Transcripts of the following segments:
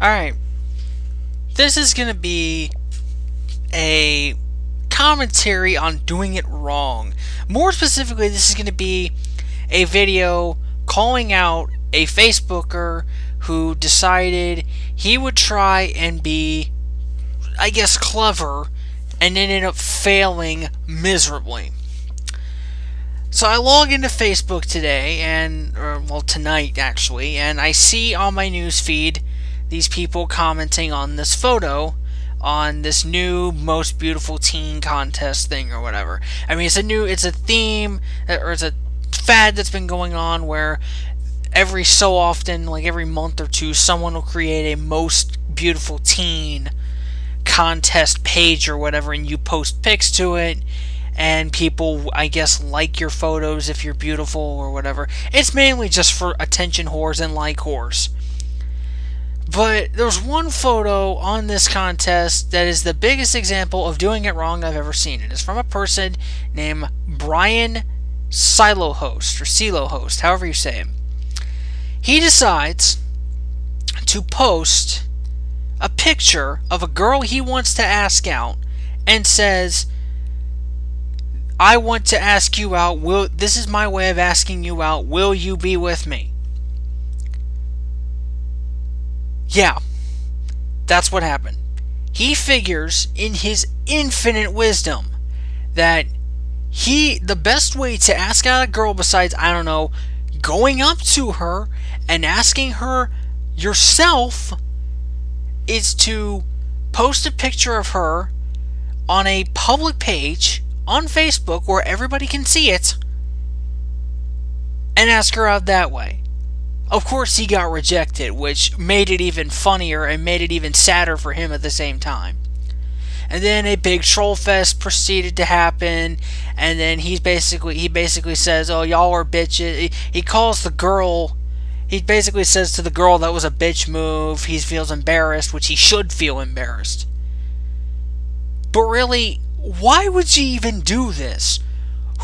Alright, this is going to be a commentary on doing it wrong. More specifically, this is going to be a video calling out a Facebooker who decided he would try and be, I guess, clever and ended up failing miserably. So I log into Facebook today, tonight actually, and I see on my news feed these people commenting on this photo on this new most beautiful teen contest thing or whatever. I mean, it's a theme, or it's a fad that's been going on where every so often, like every month or two, someone will create a most beautiful teen contest page or whatever, and you post pics to it, and people, I guess, like your photos if you're beautiful or whatever. It's mainly just for attention whores and like whores. But there's one photo on this contest that is the biggest example of doing it wrong I've ever seen. It is from a person named Brian Silohost, or Silohost, however you say him. He decides to post a picture of a girl he wants to ask out and says, I want to ask you out, this is my way of asking you out, will you be with me? Yeah, that's what happened. He figures in his infinite wisdom that the best way to ask out a girl besides, I don't know, going up to her and asking her yourself is to post a picture of her on a public page on Facebook where everybody can see it and ask her out that way. Of course, he got rejected, which made it even funnier and made it even sadder for him at the same time. And then a big troll fest proceeded to happen, and then he basically says, "Oh, y'all are bitches." He calls the girl. He basically says to the girl that was a bitch move. He feels embarrassed, which he should feel embarrassed. But really, why would she even do this?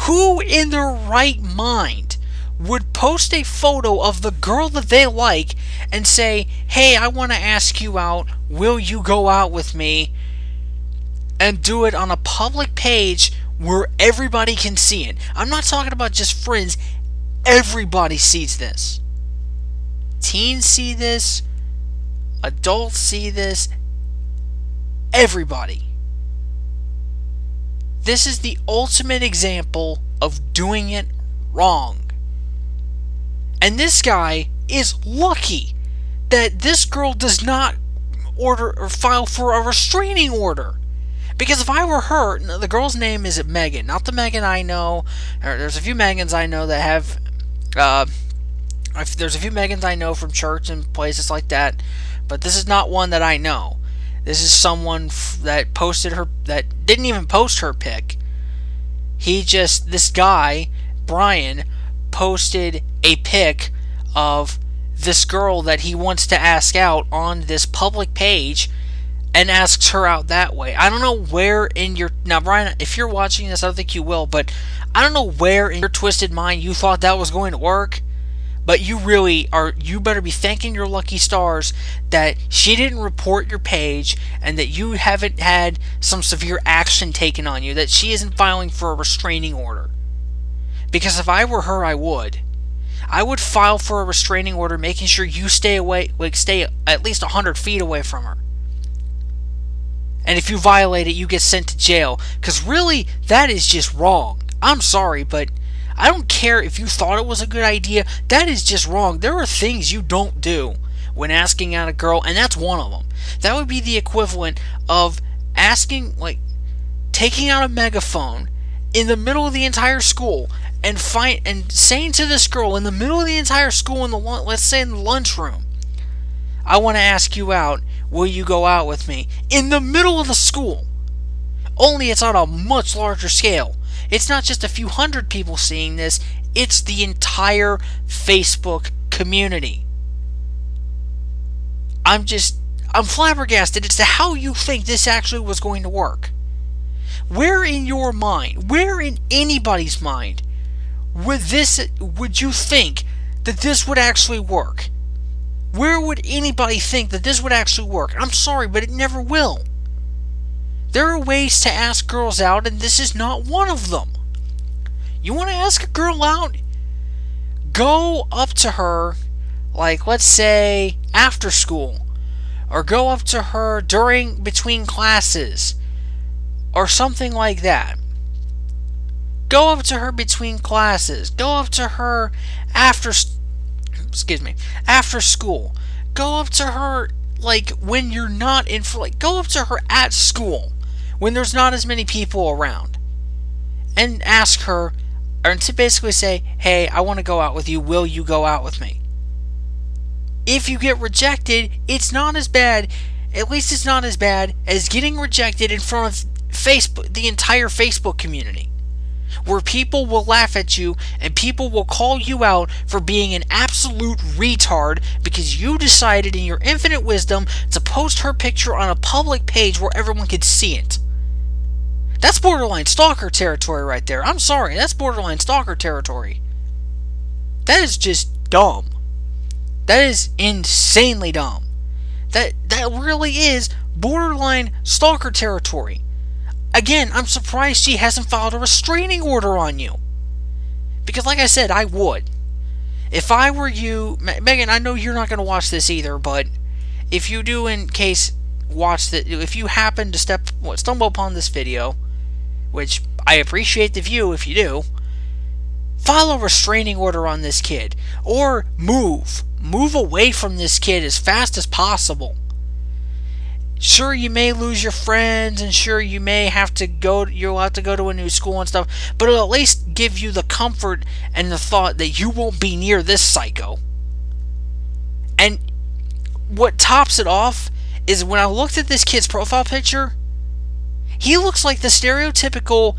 Who in their right mind would post a photo of the girl that they like and say, hey, I want to ask you out, will you go out with me? And do it on a public page where everybody can see it. I'm not talking about just friends. Everybody sees this. Teens see this. Adults see this. Everybody. This is the ultimate example of doing it wrong. And this guy is lucky that this girl does not order or file for a restraining order. Because if I were her, the girl's name is Megan, not the Megan I know. There's a few Megans I know that have, there's a few Megans I know from church and places like that, but this is not one that I know. This is someone that posted her, that didn't even post her pic. This guy, Brian, posted a pic of this girl that he wants to ask out on this public page and asks her out that way. I don't know where in your... Now, Brian, if you're watching this, I don't think you will, but I don't know where in your twisted mind you thought that was going to work, but you really are... You better be thanking your lucky stars that she didn't report your page and that you haven't had some severe action taken on you, that she isn't filing for a restraining order. Because if I were her, I would file for a restraining order, making sure you stay at least 100 feet away from her. And if you violate it, you get sent to jail. Because really, that is just wrong. I'm sorry, but I don't care if you thought it was a good idea. That is just wrong. There are things you don't do when asking out a girl, and that's one of them. That would be the equivalent of taking out a megaphone in the middle of the entire school and saying to this girl in the middle of the entire school, let's say in the lunchroom, I want to ask you out, will you go out with me? In the middle of the school. Only it's on a much larger scale. It's not just a few hundred people seeing this, it's the entire Facebook community. I'm flabbergasted as to how you think this actually was going to work. Where in your mind, where in anybody's mind, would you think that this would actually work? Where would anybody think that this would actually work? I'm sorry, but it never will. There are ways to ask girls out, and this is not one of them. You want to ask a girl out? Go up to her, like, let's say, after school. Or go up to her between classes. Or something like that. Go up to her between classes. Go up to her after school. Go up to her, like, when you're not in, like, go up to her at school, when there's not as many people around. And ask her, or to basically say, hey, I want to go out with you. Will you go out with me? If you get rejected, it's not as bad. At least it's not as bad as getting rejected in front of Facebook, the entire Facebook community, where people will laugh at you and people will call you out for being an absolute retard because you decided in your infinite wisdom to post her picture on a public page where everyone could see it. That's borderline stalker territory right there. I'm sorry, that's borderline stalker territory. That is just dumb. That is insanely dumb. That really is borderline stalker territory. Again, I'm surprised she hasn't filed a restraining order on you. Because like I said, I would. If I were you, Megan, I know you're not going to watch this either, but if you do if you happen to stumble upon this video, which I appreciate the view if you do, file a restraining order on this kid. Or move away from this kid as fast as possible. Sure, you may lose your friends, and sure, you'll have to go to a new school and stuff, but it'll at least give you the comfort and the thought that you won't be near this psycho. And what tops it off is when I looked at this kid's profile picture, he looks like the stereotypical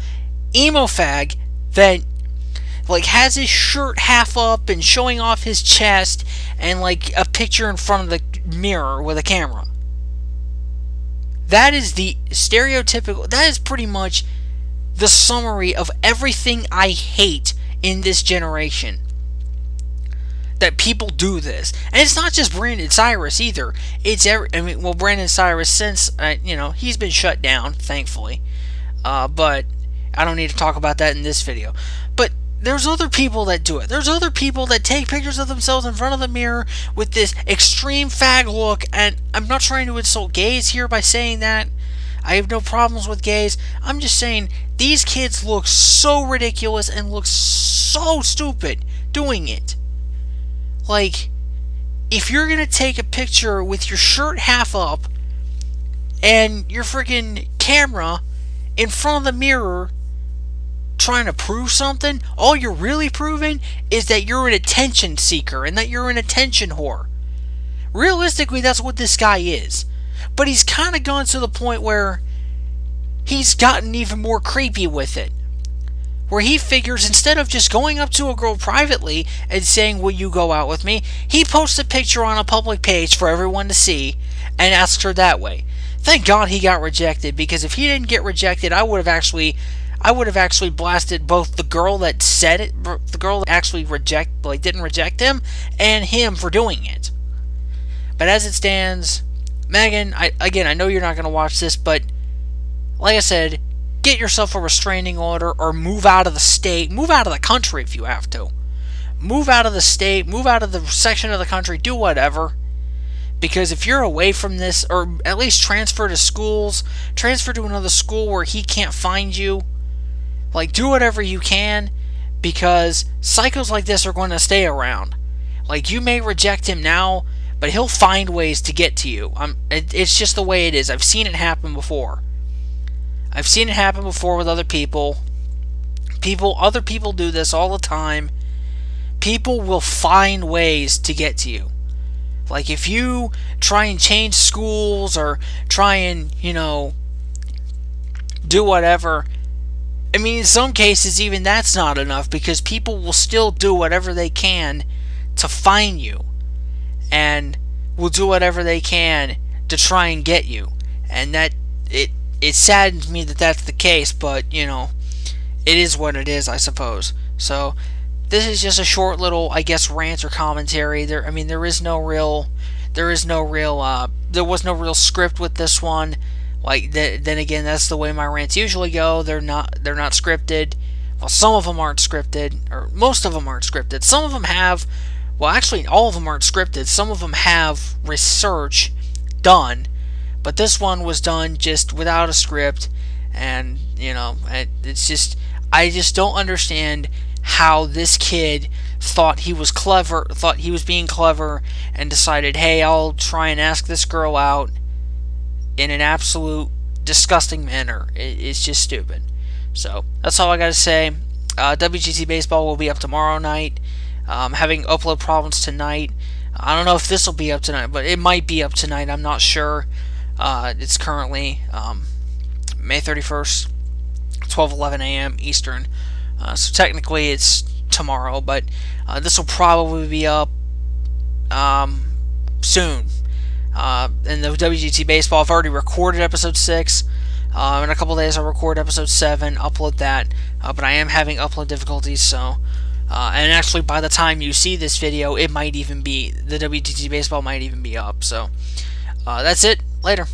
emo fag that, like, has his shirt half up and showing off his chest and, like, a picture in front of the mirror with a camera. That is the stereotypical, that is pretty much the summary of everything I hate in this generation. That people do this. And it's not just Brandon Cyrus either. Brandon Cyrus, since, he's been shut down, thankfully. But I don't need to talk about that in this video. But there's other people that do it. There's other people that take pictures of themselves in front of the mirror with this extreme fag look, and I'm not trying to insult gays here by saying that. I have no problems with gays. I'm just saying these kids look so ridiculous and look so stupid doing it. Like, if you're going to take a picture with your shirt half up and your freaking camera in front of the mirror trying to prove something, all you're really proving is that you're an attention seeker and that you're an attention whore. Realistically, that's what this guy is. But he's kind of gone to the point where he's gotten even more creepy with it. Where he figures instead of just going up to a girl privately and saying, will you go out with me, he posts a picture on a public page for everyone to see and asks her that way. Thank God he got rejected, because if he didn't get rejected, I would have actually blasted both the girl that said it, the girl that actually didn't reject him, and him for doing it. But as it stands, Megan, I know you're not going to watch this, but like I said, get yourself a restraining order or move out of the state, move out of the country if you have to. Move out of the state, move out of the section of the country, do whatever. Because if you're away from this, or at least transfer to another school where he can't find you, like, do whatever you can, because psychos like this are going to stay around. Like, you may reject him now, but he'll find ways to get to you. It's just the way it is. I've seen it happen before. I've seen it happen before with other people. Other people do this all the time. People will find ways to get to you. Like, if you try and change schools or try and, do whatever, I mean, in some cases, even that's not enough, because people will still do whatever they can to find you, and will do whatever they can to try and get you. And that, it saddens me that that's the case, but, it is what it is, I suppose. So, this is just a short little, I guess, rant or commentary. There is no real there is no real there was no real script with this one. Like then again, that's the way my rants usually go. They're not scripted. Well, some of them aren't scripted, or most of them aren't scripted. Some of them have, well, actually, all of them aren't scripted. Some of them have research done, but this one was done just without a script, and it's just, I just don't understand how this kid thought he was clever, thought he was being clever, and decided, hey, I'll try and ask this girl out in an absolute disgusting manner. It's just stupid. So that's all I gotta say. WGT Baseball will be up tomorrow night. Having upload problems tonight. I don't know if this will be up tonight, but it might be up tonight. I'm not sure. It's currently May 31st, 12:11 a.m. Eastern. So technically it's tomorrow, but this will probably be up soon. In the WGT Baseball, I've already recorded episode 6. In a couple days, I'll record episode 7, upload that. But I am having upload difficulties, so. And actually, by the time you see this video, it might even be, the WGT Baseball might even be up. So, that's it. Later.